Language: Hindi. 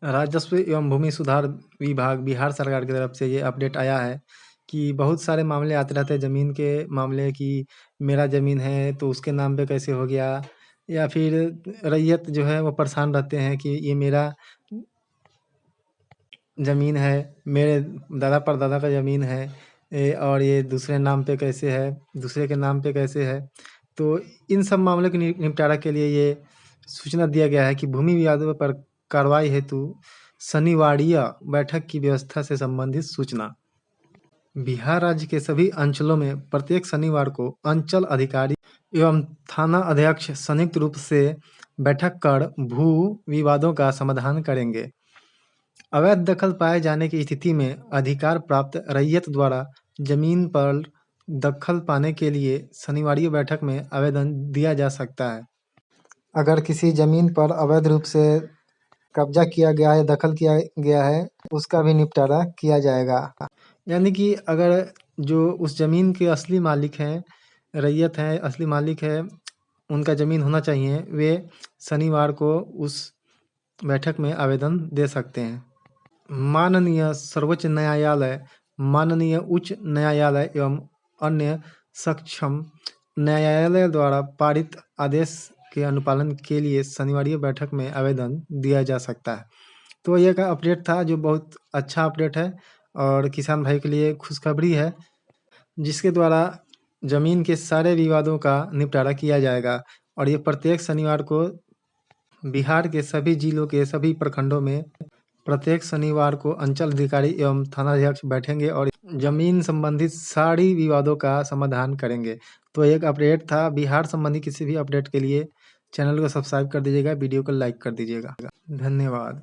राजस्व एवं भूमि सुधार विभाग बिहार सरकार की तरफ से ये अपडेट आया है कि बहुत सारे मामले आते रहते हैं ज़मीन के मामले कि मेरा ज़मीन है तो उसके नाम पे कैसे हो गया, या फिर रैयत जो है वो परेशान रहते हैं कि ये मेरा ज़मीन है, मेरे दादा परदादा का ज़मीन है, और ये दूसरे नाम पे कैसे है, दूसरे के नाम पे कैसे है। तो इन सब मामलों के निपटारा के लिए ये सूचना दिया गया है कि भूमि विवादों पर कार्रवाई हेतु शनिवारीय बैठक की व्यवस्था से संबंधित सूचना। बिहार राज्य के सभी अंचलों में प्रत्येक शनिवार को अंचल अधिकारी एवं थाना अध्यक्ष संयुक्त रूप से बैठक कर भू विवादों का समाधान करेंगे। अवैध दखल पाए जाने की स्थिति में अधिकार प्राप्त रैयत द्वारा जमीन पर दखल पाने के लिए शनिवारीय बैठक में आवेदन दिया जा सकता है। अगर किसी जमीन पर अवैध रूप से कब्जा किया गया है, दखल किया गया है, उसका भी निपटारा किया जाएगा। यानी कि अगर जो उस जमीन के असली मालिक हैं, रैयत हैं, असली मालिक है, उनका जमीन होना चाहिए, वे शनिवार को उस बैठक में आवेदन दे सकते हैं। माननीय सर्वोच्च न्यायालय, माननीय उच्च न्यायालय एवं अन्य सक्षम न्यायालय द्वारा पारित आदेश के अनुपालन के लिए शनिवारीय बैठक में आवेदन दिया जा सकता है। तो ये का अपडेट था जो बहुत अच्छा अपडेट है और किसान भाई के लिए खुशखबरी है, जिसके द्वारा ज़मीन के सारे विवादों का निपटारा किया जाएगा। और ये प्रत्येक शनिवार को बिहार के सभी जिलों के सभी प्रखंडों में प्रत्येक शनिवार को अंचल अधिकारी एवं थानाध्यक्ष बैठेंगे और जमीन संबंधित सारी विवादों का समाधान करेंगे। तो एक अपडेट था। बिहार संबंधी किसी भी अपडेट के लिए चैनल को सब्सक्राइब कर दीजिएगा, वीडियो को लाइक कर दीजिएगा। धन्यवाद।